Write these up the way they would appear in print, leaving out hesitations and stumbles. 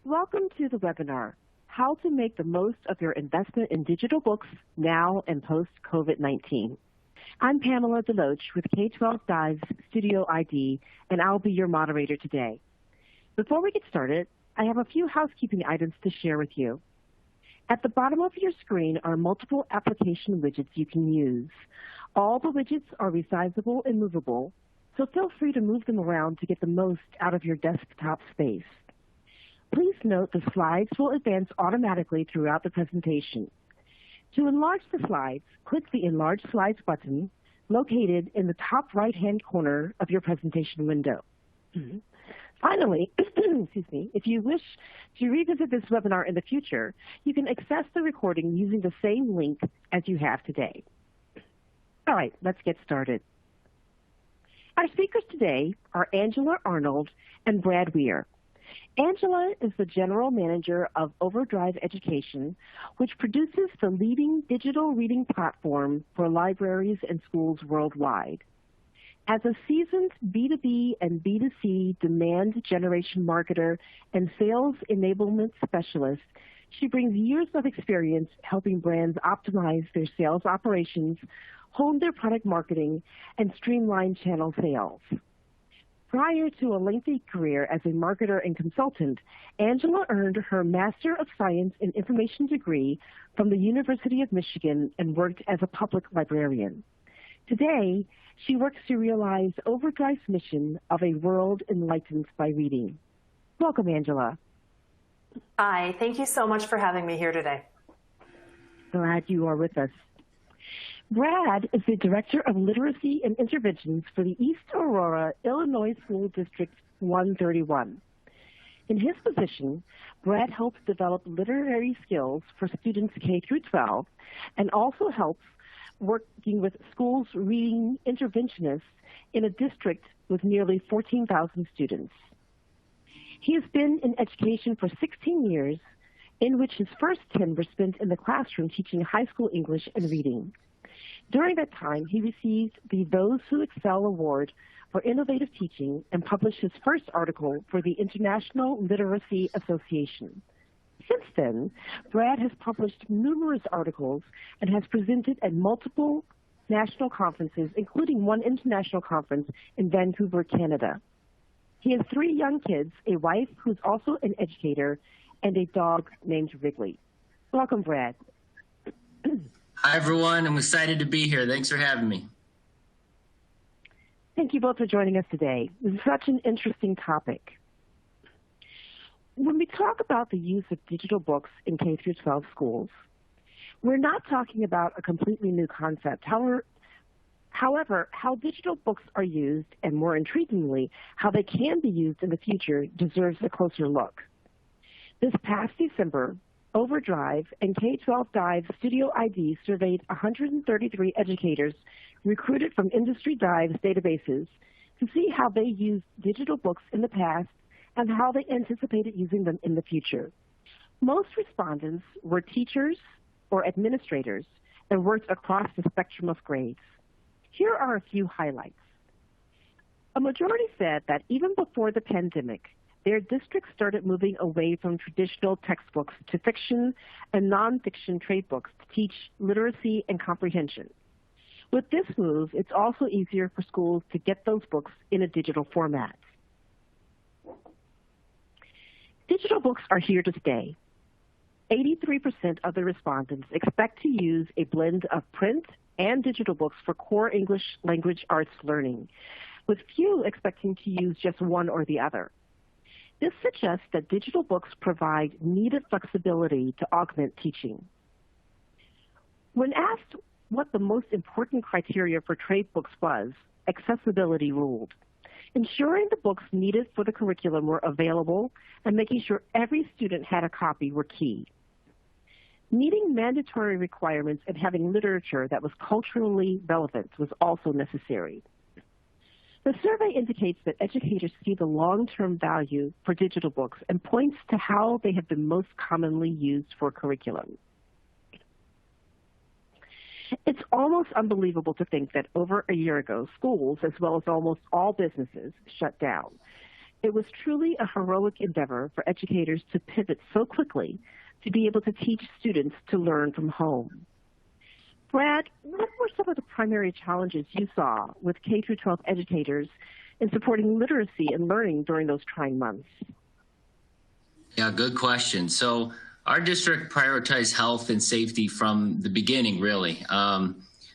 Welcome to the webinar, How to Make the Most of Your Investment in Digital Books Now and Post-COVID-19. I'm Pamela Deloach with K-12 Dive's Studio ID, and I'll be your moderator today. Before we get started, I have a few housekeeping items to share with you. At the bottom of your screen are multiple application widgets you can use. All the widgets are resizable and movable, so feel free to move them around to get the most out of your desktop space. Please note the slides will advance automatically throughout the presentation. To enlarge the slides, click the Enlarge Slides button located in the top right-hand corner of your presentation window. Finally, if you wish to revisit this webinar in the future, you can access the recording using the same link as you have today. All right, let's get started. Our speakers today are Angela Arnold and Brad Weir. Angela is the General Manager of Overdrive Education, which produces the leading digital reading platform for libraries and schools worldwide. As a seasoned B2B and B2C demand generation marketer and sales enablement specialist, she brings years of experience helping brands optimize their sales operations, hone their product marketing, and streamline channel sales. Prior to a lengthy career as a marketer and consultant, Angela earned her Master of Science in Information degree from the University of Michigan and worked as a public librarian. Today, she works to realize Overdrive's mission of a world enlightened by reading. Welcome, Angela. Hi, thank you so much for having me here today. Glad you are with us. Brad is the Director of Literacy and Interventions for the East Aurora, Illinois School District 131. In his position, Brad helps develop literary skills for students K through 12 and also helps working with schools reading interventionists in a district with nearly 14,000 students. He has been in education for 16 years, in which his first 10 were spent in the classroom teaching high school English and reading. During that time, he received the Those Who Excel Award for Innovative Teaching and published his first article for the International Literacy Association. Since then, Brad has published numerous articles and has presented at multiple national conferences, including one international conference in Vancouver, Canada. He has 3 young kids, a wife who's also an educator, and a dog named Wrigley. Welcome, Brad. Hi, everyone. I'm excited to be here. Thanks for having me. Thank you both for joining us today. This is such an interesting topic. When we talk about the use of digital books in K through 12 schools, we're not talking about a completely new concept. However, how digital books are used, and more intriguingly, how they can be used in the future, deserves a closer look. This past December, Overdrive and K-12 Dive Studio ID surveyed 133 educators recruited from Industry Dive's databases to see how they used digital books in the past and how they anticipated using them in the future. Most respondents were teachers or administrators and worked across the spectrum of grades. Here are a few highlights. A majority said that even before the pandemic, their districts started moving away from traditional textbooks to fiction and nonfiction trade books to teach literacy and comprehension. With this move, it's also easier for schools to get those books in a digital format. Digital books are here to stay. 83% of the respondents expect to use a blend of print and digital books for core English language arts learning, with few expecting to use just one or the other. This suggests that digital books provide needed flexibility to augment teaching. When asked what the most important criteria for trade books was, accessibility ruled. Ensuring the books needed for the curriculum were available and making sure every student had a copy were key. Meeting mandatory requirements and having literature that was culturally relevant was also necessary. The survey indicates that educators see the long-term value for digital books and points to how they have been most commonly used for curriculum. It's almost unbelievable to think that over a year ago, schools, as well as almost all businesses, shut down. It was truly a heroic endeavor for educators to pivot so quickly to be able to teach students to learn from home. Brad, what were some of the primary challenges you saw with K-12 educators in supporting literacy and learning during those trying months? Yeah, good question. So our district prioritized health and safety from the beginning, really.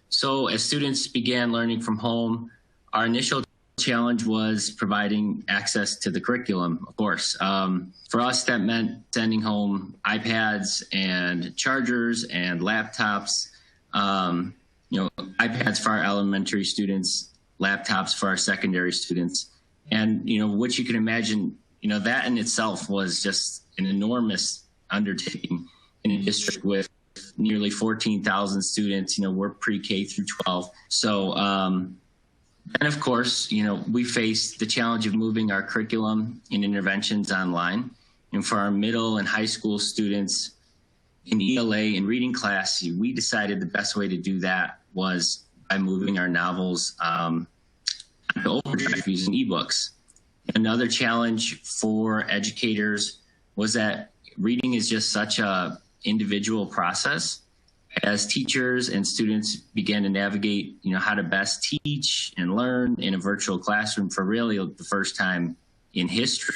So as students began learning from home, our initial challenge was providing access to the curriculum, of course. For us, that meant sending home iPads and chargers and laptops, iPads for our elementary students, laptops for our secondary students. And, what you can imagine, that in itself was just an enormous undertaking in a district with nearly 14,000 students. We're pre-K through 12. So, and of course, we faced the challenge of moving our curriculum and interventions online. And for our middle and high school students in ELA and reading class, we decided the best way to do that was by moving our novels to overdrive using ebooks. Another challenge for educators was that reading is just such a individual process. As teachers and students began to navigate, how to best teach and learn in a virtual classroom for really the first time in history.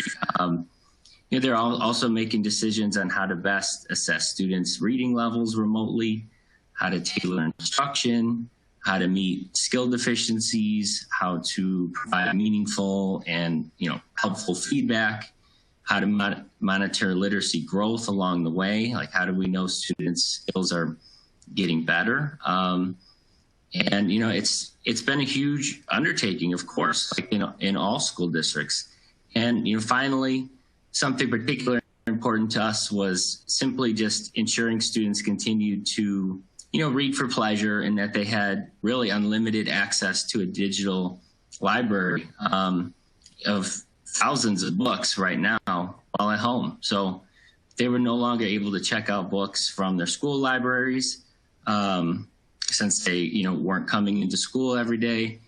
They're also making decisions on how to best assess students' reading levels remotely, how to tailor instruction, how to meet skill deficiencies, how to provide meaningful and helpful feedback, how to monitor literacy growth along the way, like how do we know students' skills are getting better. And it's been a huge undertaking, of course, like in all school districts. And finally, something particularly important to us was simply just ensuring students continued to read for pleasure and that they had really unlimited access to a digital library of thousands of books right now while at home. So they were no longer able to check out books from their school libraries since they, weren't coming into school every day.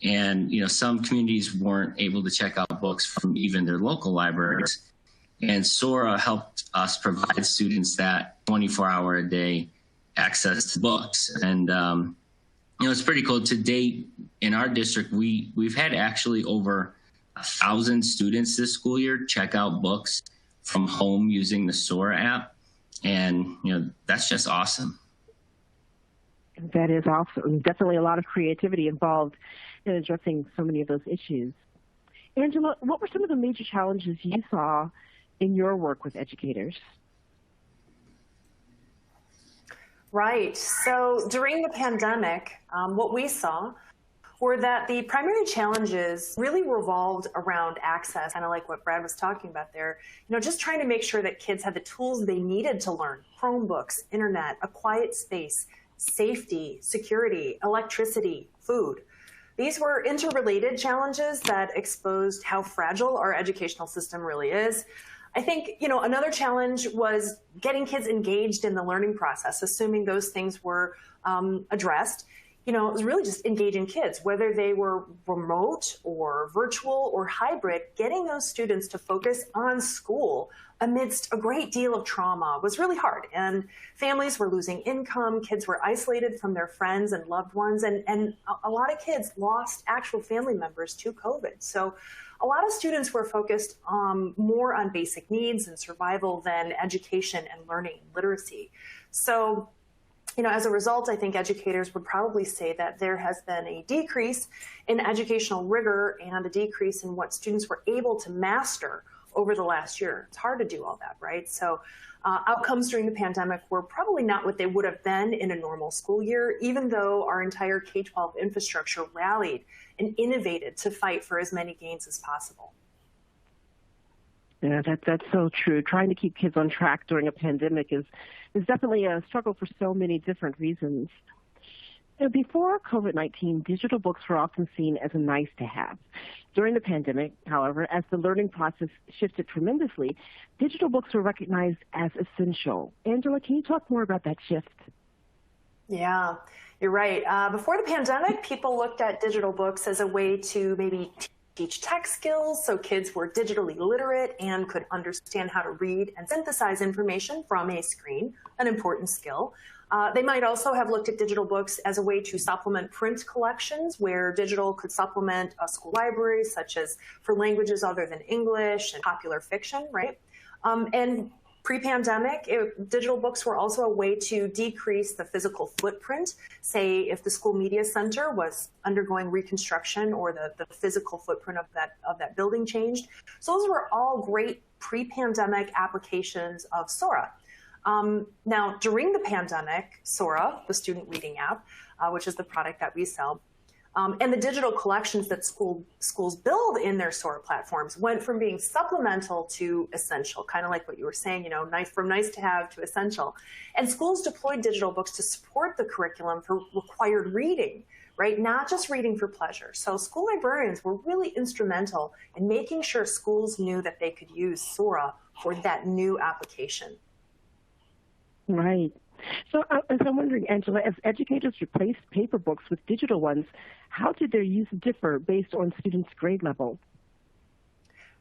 And, some communities weren't able to check out books from even their local libraries. And SORA helped us provide students that 24-hour-a-day access to books. And, it's pretty cool. To date, in our district, we've had actually over 1,000 students this school year check out books from home using the SORA app. And, that's just awesome. That is awesome. Definitely a lot of creativity involved in addressing so many of those issues. Angela, what were some of the major challenges you saw in your work with educators? Right. So during the pandemic, what we saw were that the primary challenges really revolved around access, kind of like what Brad was talking about there. Just trying to make sure that kids had the tools they needed to learn: Chromebooks, internet, a quiet space, safety, security, electricity, food. These were interrelated challenges that exposed how fragile our educational system really is. I think, another challenge was getting kids engaged in the learning process, assuming those things were addressed. It was really just engaging kids, whether they were remote or virtual or hybrid. Getting those students to focus on school amidst a great deal of trauma was really hard. And families were losing income, kids were isolated from their friends and loved ones, and a lot of kids lost actual family members to COVID. So a lot of students were focused more on basic needs and survival than education and learning and literacy. So, as a result, I think educators would probably say that there has been a decrease in educational rigor and a decrease in what students were able to master over the last year. It's hard to do all that, right? So outcomes during the pandemic were probably not what they would have been in a normal school year, even though our entire K-12 infrastructure rallied and innovated to fight for as many gains as possible. Yeah, that's so true. Trying to keep kids on track during a pandemic is definitely a struggle for so many different reasons. Before COVID-19, digital books were often seen as a nice to have. During the pandemic, however, as the learning process shifted tremendously, digital books were recognized as essential. Angela, can you talk more about that shift? Yeah, you're right. Before the pandemic, people looked at digital books as a way to maybe teach tech skills so kids were digitally literate and could understand how to read and synthesize information from a screen, an important skill. They might also have looked at digital books as a way to supplement print collections, where digital could supplement a school library, such as for languages other than English and popular fiction, right? And pre-pandemic, digital books were also a way to decrease the physical footprint. Say if the school media center was undergoing reconstruction or the physical footprint of that building changed. So those were all great pre-pandemic applications of Sora. Now, during the pandemic, Sora, the student reading app, which is the product that we sell, and the digital collections that schools build in their Sora platforms went from being supplemental to essential, kind of like what you were saying, from nice to have to essential. And schools deployed digital books to support the curriculum for required reading, right? Not just reading for pleasure. So school librarians were really instrumental in making sure schools knew that they could use Sora for that new application. Right. So I'm wondering, Angela, as educators replaced paper books with digital ones, how did their use differ based on students' grade level?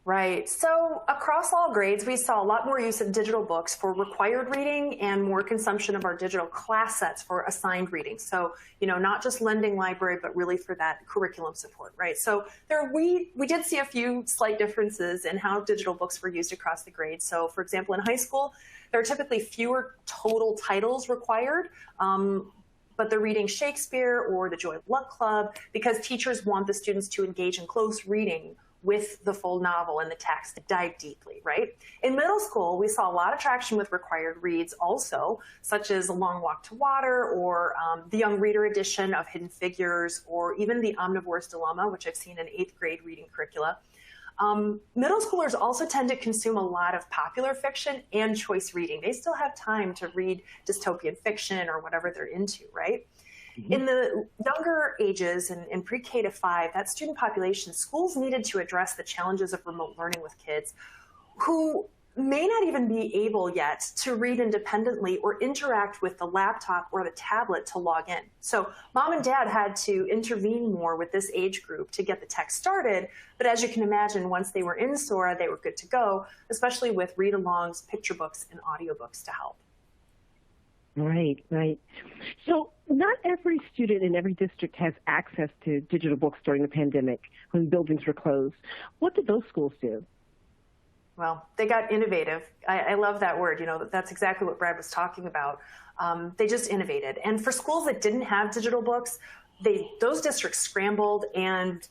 Right. So across all grades, we saw a lot more use of digital books for required reading and more consumption of our digital class sets for assigned reading. So, not just lending library, but really for that curriculum support, right? So we did see a few slight differences in how digital books were used across the grades. So for example, in high school, there are typically fewer total titles required, but they're reading Shakespeare or the Joy of Luck Club because teachers want the students to engage in close reading with the full novel and the text, dive deeply, right? In middle school, we saw a lot of traction with required reads also, such as A Long Walk to Water or the Young Reader edition of Hidden Figures, or even The Omnivore's Dilemma, which I've seen in 8th grade reading curricula. Middle schoolers also tend to consume a lot of popular fiction and choice reading. They still have time to read dystopian fiction or whatever they're into, right? Mm-hmm. In the younger ages, in pre-K to 5, that student population, schools needed to address the challenges of remote learning with kids who may not even be able yet to read independently or interact with the laptop or the tablet to log in. So mom and dad had to intervene more with this age group to get the tech started. But as you can imagine, once they were in Sora, they were good to go, especially with read-alongs, picture books, and audiobooks to help. Right, right. So not every student in every district has access to digital books during the pandemic when buildings were closed. What did those schools do? Well, they got innovative. I love that word. That's exactly what Brad was talking about. They just innovated. And for schools that didn't have digital books, those districts scrambled and,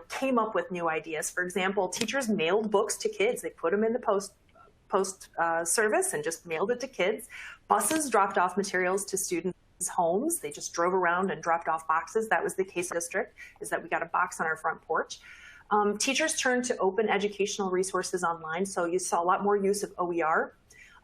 came up with new ideas. For example, teachers mailed books to kids. They put them in the post service and just mailed it to kids. Buses dropped off materials to students' homes. They just drove around and dropped off boxes. That was the case district, is that we got a box on our front porch. Teachers turned to open educational resources online, so you saw a lot more use of OER.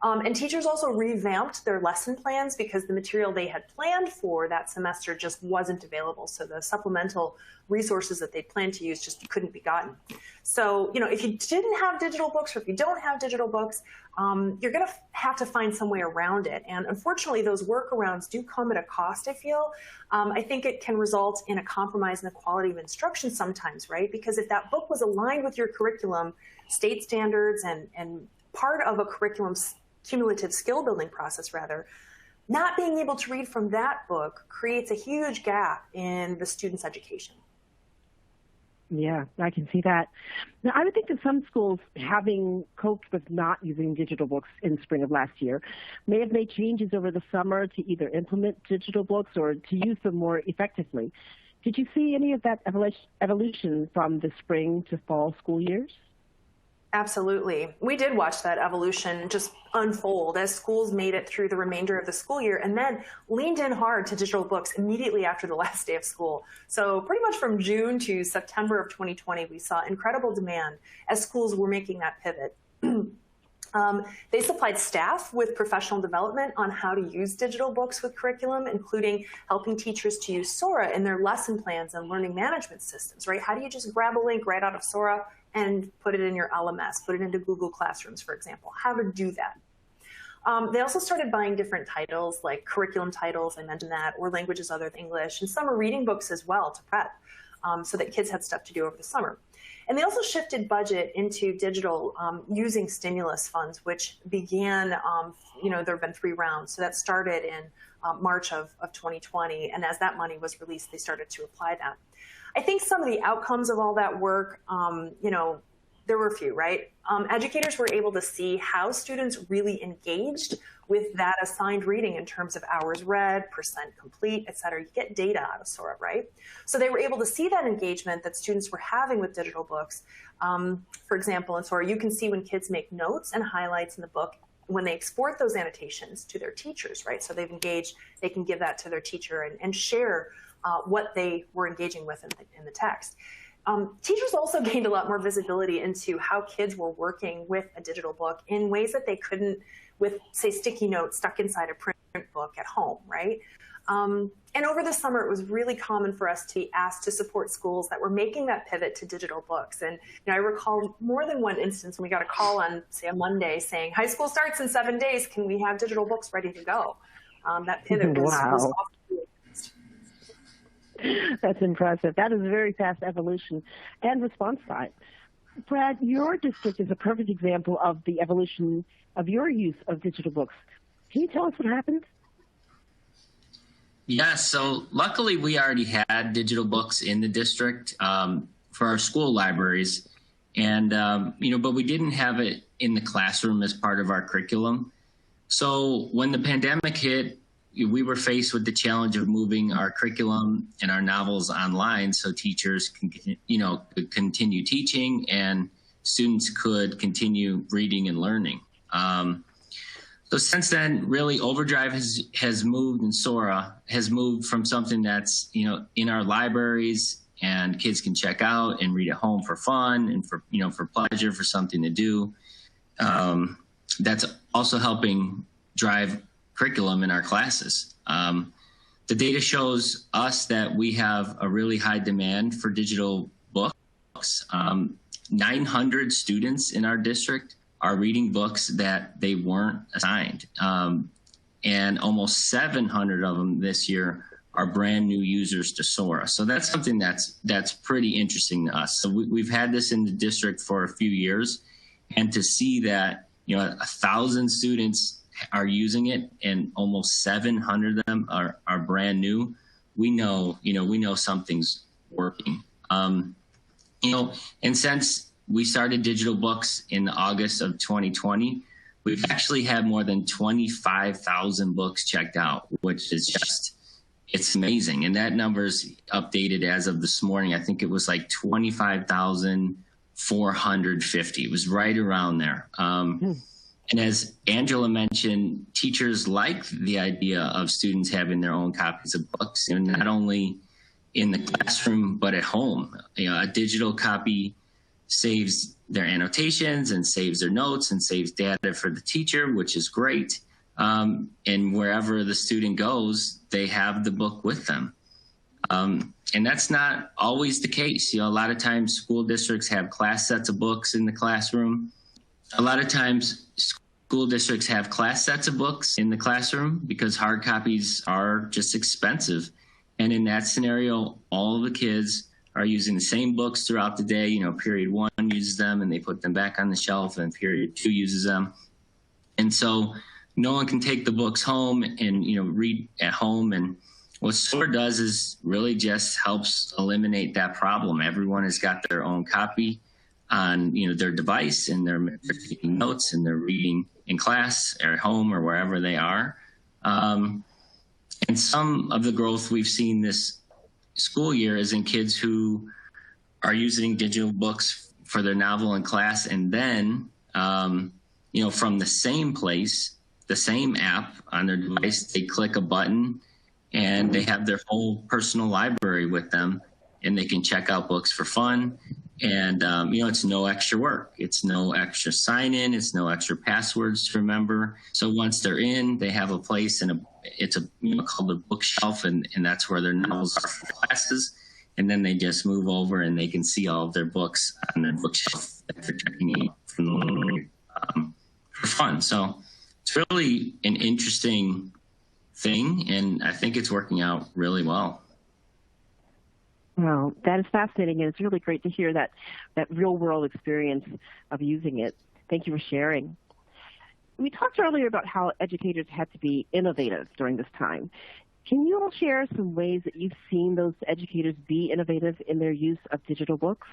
And teachers also revamped their lesson plans because the material they had planned for that semester just wasn't available. So the supplemental resources that they planned to use just couldn't be gotten. So, if you didn't have digital books or if you don't have digital books, you're going to have to find some way around it. And unfortunately, those workarounds do come at a cost, I feel. I think it can result in a compromise in the quality of instruction sometimes, right? Because if that book was aligned with your curriculum, state standards, and part of a curriculum's cumulative skill building process, rather, not being able to read from that book creates a huge gap in the student's education. Yeah, I can see that. Now, I would think that some schools, having coped with not using digital books in spring of last year, may have made changes over the summer to either implement digital books or to use them more effectively. Did you see any of that evolution from the spring to fall school years? Absolutely. We did watch that evolution just unfold as schools made it through the remainder of the school year and then leaned in hard to digital books immediately after the last day of school. So pretty much from June to September of 2020, we saw incredible demand as schools were making that pivot. They supplied staff with professional development on how to use digital books with curriculum, including helping teachers to use Sora in their lesson plans and learning management systems, right? How do you just grab a link right out of Sora and put it in your LMS, put it into Google Classrooms, for example, how to do that. They also started buying different titles, like curriculum titles, I mentioned that, or languages other than English, and summer reading books as well to prep, so that kids had stuff to do over the summer. And they also shifted budget into digital using stimulus funds, which began, there have been 3 rounds. So that started in March of 2020. And as that money was released, they started to apply that. I think some of the outcomes of all that work, there were a few, right? Educators were able to see how students really engaged with that assigned reading in terms of hours read, percent complete, et cetera. You get data out of Sora, right? So they were able to see that engagement that students were having with digital books. For example, in Sora, you can see when kids make notes and highlights in the book when they export those annotations to their teachers, right? So they've engaged, they can give that to their teacher and share what they were engaging with in the text. Teachers also gained a lot more visibility into how kids were working with a digital book in ways that they couldn't with, say, sticky notes stuck inside a print book at home, right? And over the summer, it was really common for us to be asked to support schools that were making that pivot to digital books. And I recall more than one instance when we got a call on, say, a Monday saying, high school starts in 7 days, can we have digital books ready to go? That pivot was often. That's impressive. That is a very fast evolution and response time. Brad, your district is a perfect example of the evolution of your use of digital books. Can you tell us what happened? Yeah, so luckily we already had digital books in the district for our school libraries. And, but we didn't have it in the classroom as part of our curriculum. So when the pandemic hit, we were faced with the challenge of moving our curriculum and our novels online so teachers can, could continue teaching and students could continue reading and learning. So since then, really, Overdrive has moved, and Sora has moved from something that's, in our libraries and kids can check out and read at home for fun and for, for pleasure, for something to do. That's also helping drive curriculum in our classes. The data shows us that we have a really high demand for digital books. 900 students in our district are reading books that they weren't assigned. And almost 700 of them this year are brand new users to Sora. So that's something that's pretty interesting to us. So we've had this in the district for a few years, and to see that 1,000 students are using it and almost 700 of them are brand new, we know something's working. And since we started digital books in August of 2020, we've actually had more than 25,000 books checked out, which is it's amazing. And that number's updated as of this morning. I think it was like 25,450. It was right around there. And as Angela mentioned, teachers like the idea of students having their own copies of books, not only in the classroom, but at home. A digital copy saves their annotations and saves their notes and saves data for the teacher, which is great. And wherever the student goes, they have the book with them. And that's not always the case. A lot of times school districts have class sets of books in the classroom. A lot of times school districts have class sets of books in the classroom because hard copies are just expensive. And in that scenario, all of the kids are using the same books throughout the day. Period 1 uses them and they put them back on the shelf, and period 2 uses them. And so no one can take the books home and, read at home. And what Sora does is really just helps eliminate that problem. Everyone has got their own copy on their device, and they're taking notes and they're reading in class or at home or wherever they are. And some of the growth we've seen this school year is in kids who are using digital books for their novel in class, and then from the same place, the same app on their device, they click a button and they have their whole personal library with them, and they can check out books for fun. And, it's no extra work. It's no extra sign in. It's no extra passwords to remember. So once they're in, they have a place, and it's called a bookshelf, and that's where their novels are for classes. And then they just move over and they can see all of their books on their bookshelf that they're checking out for fun. So it's really an interesting thing, and I think it's working out really well. Well, that is fascinating, and it's really great to hear that real-world experience of using it. Thank you for sharing. We talked earlier about how educators had to be innovative during this time. Can you all share some ways that you've seen those educators be innovative in their use of digital books?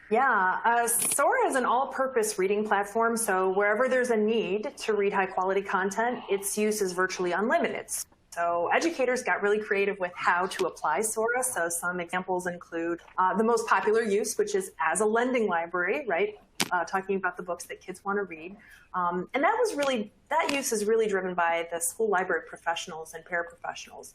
Yeah, Sora is an all-purpose reading platform, so wherever there's a need to read high-quality content, its use is virtually unlimited. So educators got really creative with how to apply Sora. So some examples include the most popular use, which is as a lending library, right? Talking about the books that kids want to read. And that use is really driven by the school library professionals and paraprofessionals.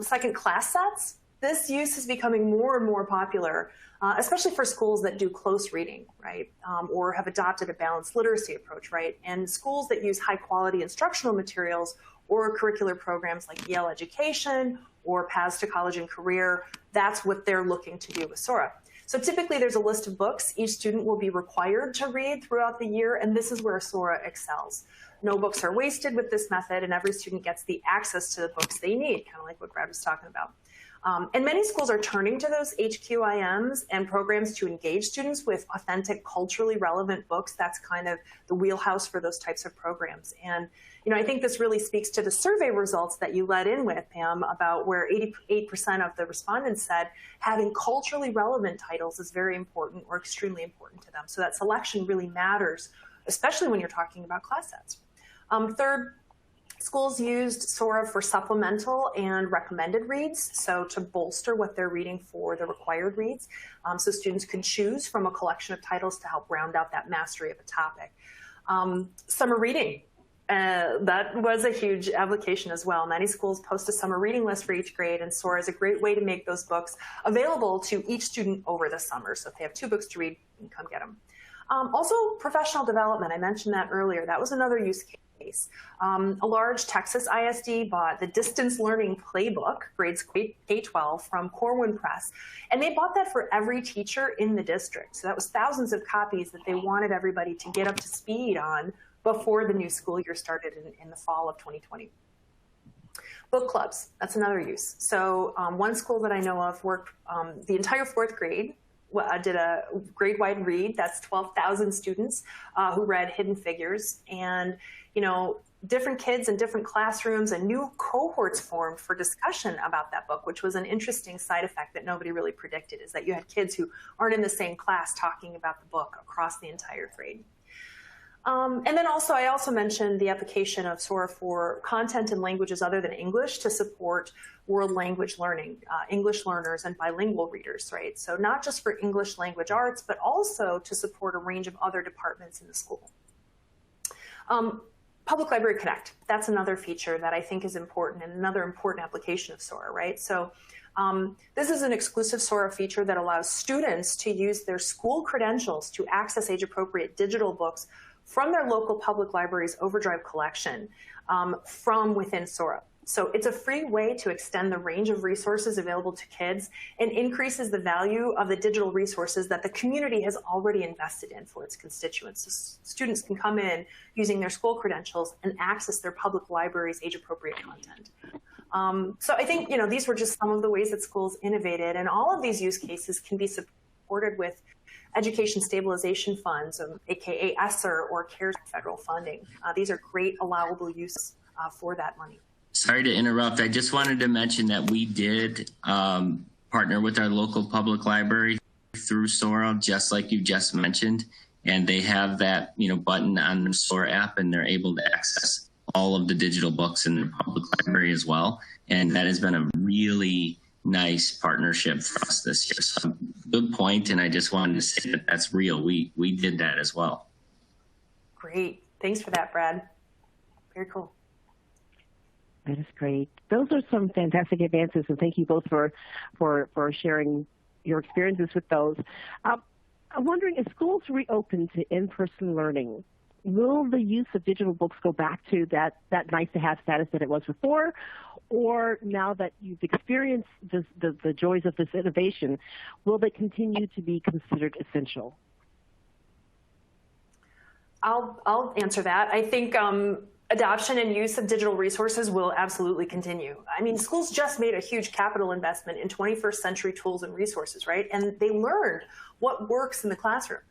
Second, class sets. This use is becoming more and more popular, especially for schools that do close reading, right? Or have adopted a balanced literacy approach, right? And schools that use high quality instructional materials or curricular programs like Yale Education or Paths to College and Career, that's what they're looking to do with Sora. So typically there's a list of books each student will be required to read throughout the year, and this is where Sora excels. No books are wasted with this method, and every student gets the access to the books they need, kind of like what Brad was talking about. And many schools are turning to those HQIMs and programs to engage students with authentic, culturally relevant books. That's kind of the wheelhouse for those types of programs. And I think this really speaks to the survey results that you led in with, Pam, about where 88% of the respondents said having culturally relevant titles is very important or extremely important to them. So that selection really matters, especially when you're talking about class sets. Third, schools used Sora for supplemental and recommended reads, so to bolster what they're reading for the required reads. So students could choose from a collection of titles to help round out that mastery of a topic. Summer reading. That was a huge application as well. Many schools post a summer reading list for each grade, and Sora is a great way to make those books available to each student over the summer. So if they have 2 books to read, you can come get them. Also, professional development. I mentioned that earlier. That was another use case. A large Texas ISD bought the Distance Learning Playbook, grades K-12, from Corwin Press, and they bought that for every teacher in the district. So that was thousands of copies that they wanted everybody to get up to speed on before the new school year started in the fall of 2020. Book clubs, that's another use. So one school that I know of worked the entire 4th grade, did a grade-wide read. That's 12,000 students who read Hidden Figures. And, different kids in different classrooms and new cohorts formed for discussion about that book, which was an interesting side effect that nobody really predicted, is that you had kids who aren't in the same class talking about the book across the entire grade. And then I also mentioned the application of Sora for content in languages other than English to support world language learning, English learners and bilingual readers, right? So not just for English language arts, but also to support a range of other departments in the school. Public Library Connect, that's another feature that I think is important and another important application of Sora, right? So this is an exclusive Sora feature that allows students to use their school credentials to access age-appropriate digital books from their local public library's Overdrive collection from within Sora. So it's a free way to extend the range of resources available to kids and increases the value of the digital resources that the community has already invested in for its constituents. So students can come in using their school credentials and access their public library's age-appropriate content. So I think, these were just some of the ways that schools innovated, and all of these use cases can be supported with education stabilization funds, aka ESSER or CARES federal funding. These are great allowable use for that money. Sorry to interrupt. I just wanted to mention that we did partner with our local public library through Sora, just like you just mentioned. And they have that, button on the Sora app, and they're able to access all of the digital books in their public library as well. And that has been a really nice partnership for us this year. So good point. And I just wanted to say that that's real. We did that as well. Great. Thanks for that, Brad. Very cool. That is great. Those are some fantastic advances, and thank you both for sharing your experiences with those. I'm wondering, as schools reopen to in-person learning, will the use of digital books go back to that nice-to-have status that it was before, or now that you've experienced the joys of this innovation, will they continue to be considered essential? I'll answer that. I think Adoption and use of digital resources will absolutely continue. I mean, schools just made a huge capital investment in 21st century tools and resources, right? And they learned what works in the classroom.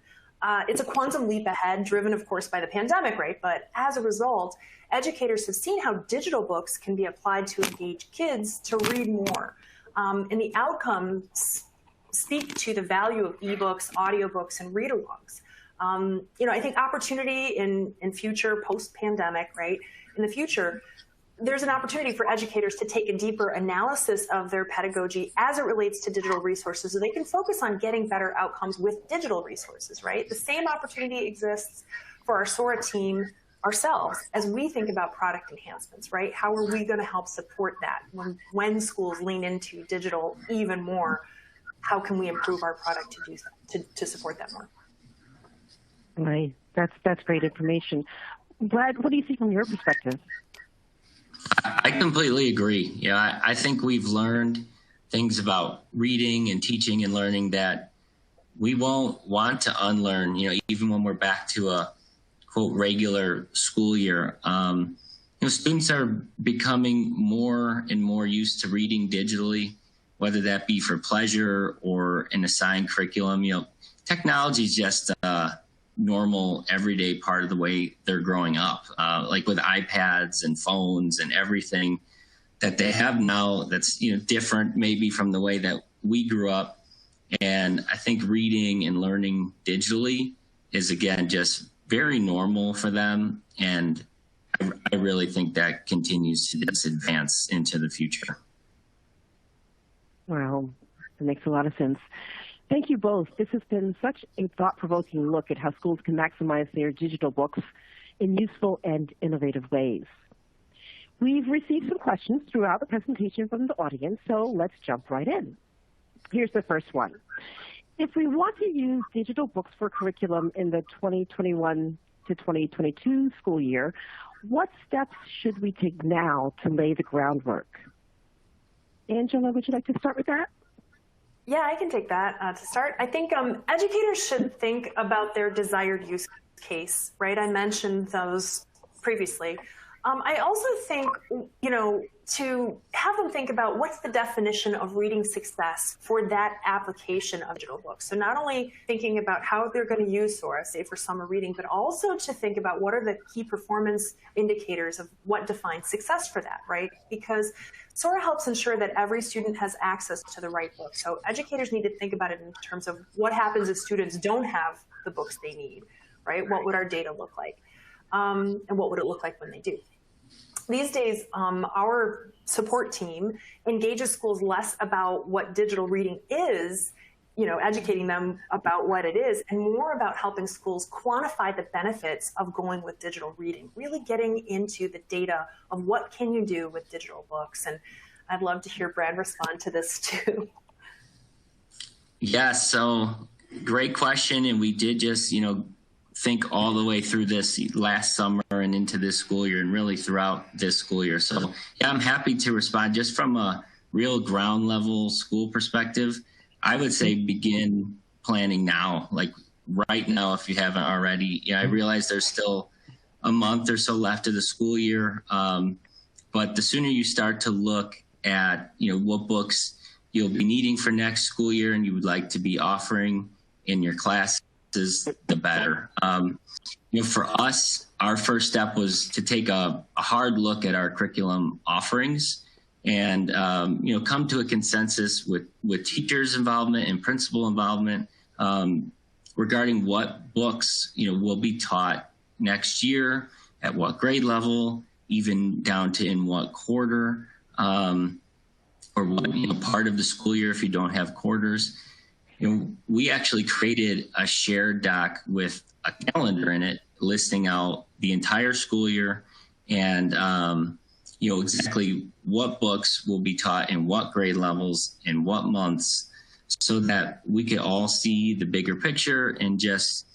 It's a quantum leap ahead, driven, of course, by the pandemic, right? But as a result, educators have seen how digital books can be applied to engage kids to read more. And the outcomes speak to the value of ebooks, audiobooks, and read-alongs. I think opportunity in future post-pandemic, right? In the future, there's an opportunity for educators to take a deeper analysis of their pedagogy as it relates to digital resources so they can focus on getting better outcomes with digital resources, right? The same opportunity exists for our SORA team ourselves as we think about product enhancements, right? How are we going to help support that when schools lean into digital even more? How can we improve our product to do that, to support that more? Right. That's great information. Brad, what do you see from your perspective? I completely agree. Yeah, I think we've learned things about reading and teaching and learning that we won't want to unlearn, even when we're back to a, quote, regular school year. Students are becoming more and more used to reading digitally, whether that be for pleasure or an assigned curriculum. Technology is just normal, everyday part of the way they're growing up, like with iPads and phones and everything that they have now that's, different maybe from the way that we grew up. And I think reading and learning digitally is, again, just very normal for them. And I really think that continues to just advance into the future. Wow, that makes a lot of sense. Thank you both. This has been such a thought-provoking look at how schools can maximize their digital books in useful and innovative ways. We've received some questions throughout the presentation from the audience, so let's jump right in. Here's the first one. If we want to use digital books for curriculum in the 2021 to 2022 school year, what steps should we take now to lay the groundwork? Angela, would you like to start with that? Yeah, I can take that to start. I think educators should think about their desired use case, right? I mentioned those previously. I also think, to have them think about what's the definition of reading success for that application of digital books. So not only thinking about how they're going to use SORA, say for summer reading, but also to think about what are the key performance indicators of what defines success for that, right? Because SORA helps ensure that every student has access to the right book. So educators need to think about it in terms of what happens if students don't have the books they need, right? What would our data look like? And what would it look like when they do? These days, our support team engages schools less about what digital reading is, educating them about what it is, and more about helping schools quantify the benefits of going with digital reading, really getting into the data of what can you do with digital books. And I'd love to hear Brad respond to this too. Yeah, so great question. And we did just, think all the way through this last summer and into this school year and really throughout this school year. So yeah, I'm happy to respond just from a real ground level school perspective. I would say begin planning now, like right now, if you haven't already. Yeah, I realize there's still a month or so left of the school year. But the sooner you start to look at, what books you'll be needing for next school year and you would like to be offering in your classes, the better. For us, our first step was to take a hard look at our curriculum offerings and, come to a consensus with teachers' involvement and principal involvement regarding what books, will be taught next year, at what grade level, even down to in what quarter, or what part of the school year if you don't have quarters. We actually created a shared doc with a calendar in it listing out the entire school year and, exactly what books will be taught in what grade levels in what months so that we could all see the bigger picture and just,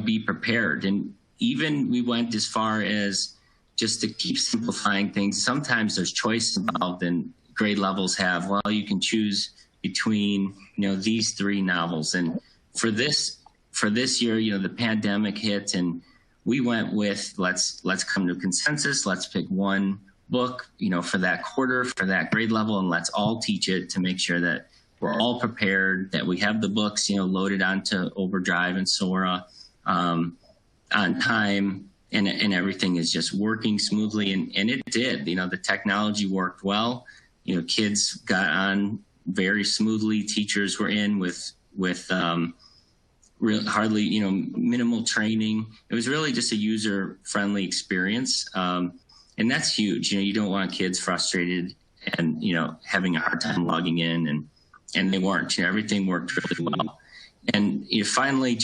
be prepared. And even we went as far as just to keep simplifying things. Sometimes there's choice involved and grade levels have, well, you can choose between these three novels. And for this year, the pandemic hit and we went with let's come to a consensus. Let's pick one book, for that quarter, for that grade level, and let's all teach it to make sure that we're all prepared, that we have the books, loaded onto Overdrive and Sora on time, and everything is just working smoothly. And it did. The technology worked well. Kids got on very smoothly. Teachers were in with hardly, minimal training. It was really just a user-friendly experience. And that's huge. You don't want kids frustrated and, having a hard time logging in, and they weren't. Everything worked really well. And finally,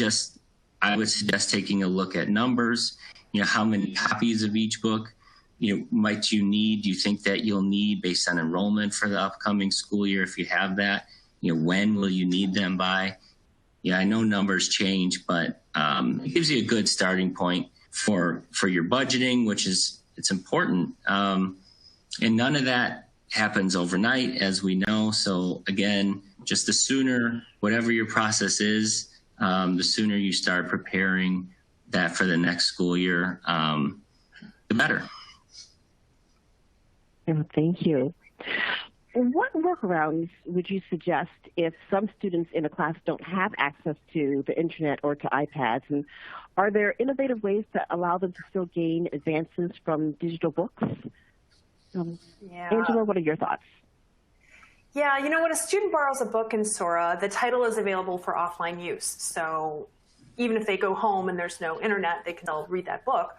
I would suggest taking a look at numbers. How many copies of each book, might you need? Do you think that you'll need based on enrollment for the upcoming school year? If you have that, when will you need them by? I know numbers change, but it gives you a good starting point for your budgeting, which it's important. And none of that happens overnight, as we know. So again, just the sooner, whatever your process is, the sooner you start preparing that for the next school year, the better. Thank you. What workarounds would you suggest if some students in a class don't have access to the internet or to iPads? And are there innovative ways to allow them to still gain advances from digital books? Angela, what are your thoughts? Yeah, when a student borrows a book in Sora, the title is available for offline use. So even if they go home and there's no internet, they can still read that book.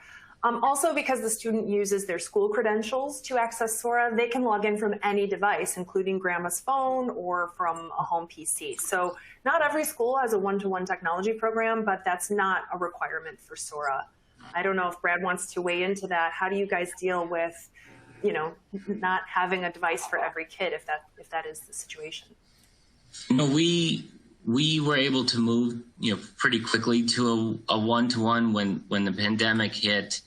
Also, because the student uses their school credentials to access Sora, they can log in from any device, including grandma's phone or from a home PC. So not every school has a one-to-one technology program, but that's not a requirement for Sora. I don't know if Brad wants to weigh into that. How do you guys deal with, not having a device for every kid if that is the situation? We were able to move, pretty quickly to a one-to-one when the pandemic hit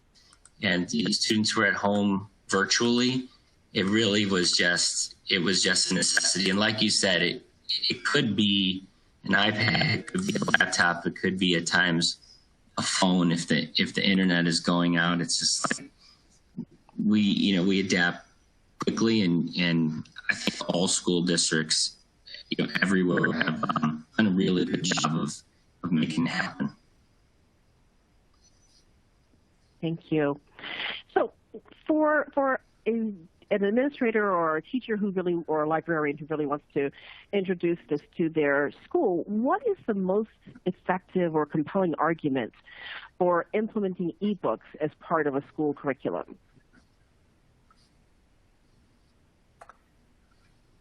and the students were at home virtually. It really was just a necessity. And like you said, it could be an iPad, it could be a laptop, it could be at times a phone if the internet is going out. It's just like we adapt quickly, and I think all school districts, everywhere have done a really good job of making it happen. Thank you. So for an administrator or a teacher or a librarian who really wants to introduce this to their school, what is the most effective or compelling argument for implementing ebooks as part of a school curriculum?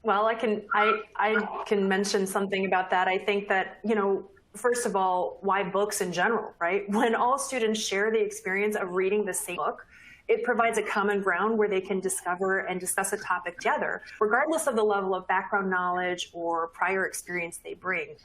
Well, I can mention something about that. I think that, first of all, why books in general, right? When all students share the experience of reading the same book, it provides a common ground where they can discover and discuss a topic together, regardless of the level of background knowledge or prior experience they bring.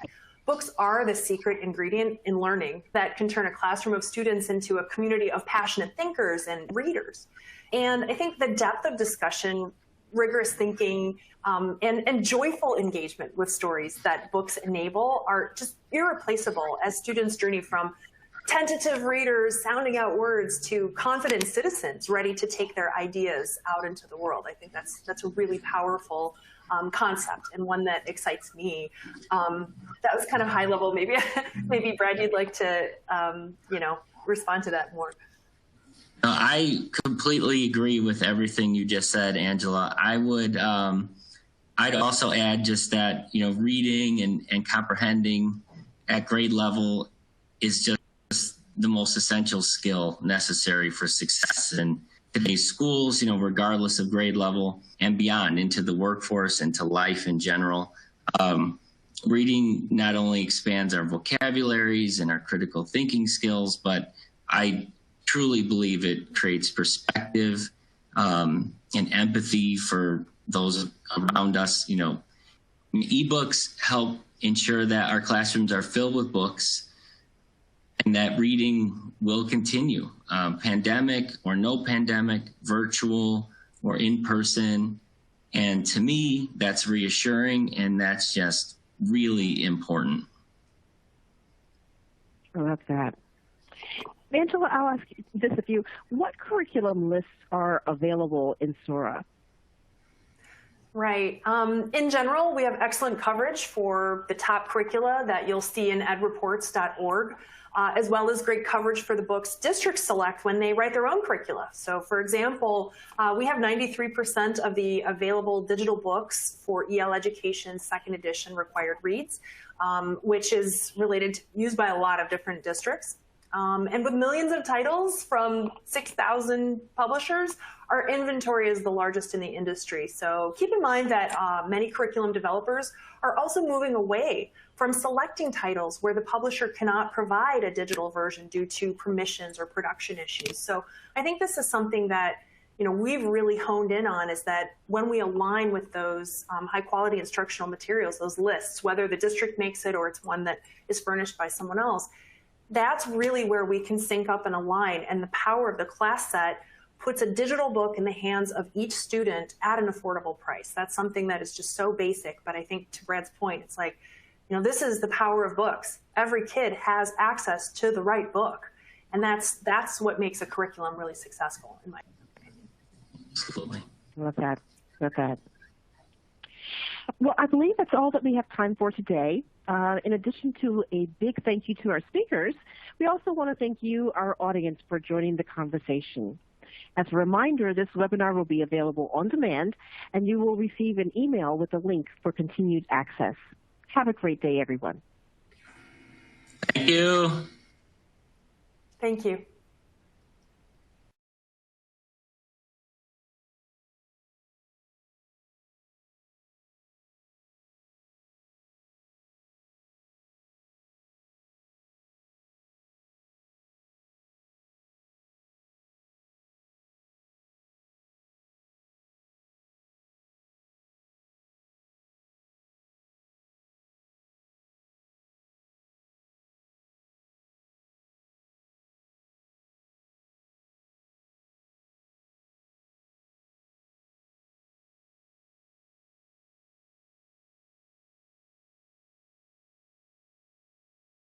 Books are the secret ingredient in learning that can turn a classroom of students into a community of passionate thinkers and readers. And I think the depth of discussion, rigorous thinking, and joyful engagement with stories that books enable are just irreplaceable as students journey from tentative readers sounding out words to confident citizens ready to take their ideas out into the world. I think that's a really powerful concept, and one that excites me. That was kind of high level. Maybe Brad, you'd like to respond to that more. I completely agree with everything you just said, Angela. I'd also add just that, reading and comprehending at grade level is just the most essential skill necessary for success in today's schools, regardless of grade level and beyond, into the workforce and to life in general. Reading not only expands our vocabularies and our critical thinking skills, but I truly believe it creates perspective and empathy for those around us. Ebooks help ensure that our classrooms are filled with books and that reading will continue, pandemic or no pandemic, virtual or in person. And to me, that's reassuring, and that's just really important. I love that. Angela, I'll ask this of you. What curriculum lists are available in Sora? Right. In general, we have excellent coverage for the top curricula that you'll see in edreports.org, as well as great coverage for the books districts select when they write their own curricula. So, for example, we have 93% of the available digital books for EL Education second edition required reads, which is used by a lot of different districts. And with millions of titles from 6,000 publishers, our inventory is the largest in the industry. So keep in mind that many curriculum developers are also moving away from selecting titles where the publisher cannot provide a digital version due to permissions or production issues. So I think this is something that we've really honed in on, is that when we align with those high quality instructional materials, those lists, whether the district makes it or it's one that is furnished by someone else, that's really where we can sync up and align. And the power of the class set puts a digital book in the hands of each student at an affordable price. That's something that is just so basic. But I think to Brad's point, it's like, this is the power of books. Every kid has access to the right book. And that's what makes a curriculum really successful, in my opinion. Absolutely. Love that. Love that. Well, I believe that's all that we have time for today. In addition to a big thank you to our speakers, we also want to thank you, our audience, for joining the conversation. As a reminder, this webinar will be available on demand, and you will receive an email with a link for continued access. Have a great day, everyone. Thank you. Thank you.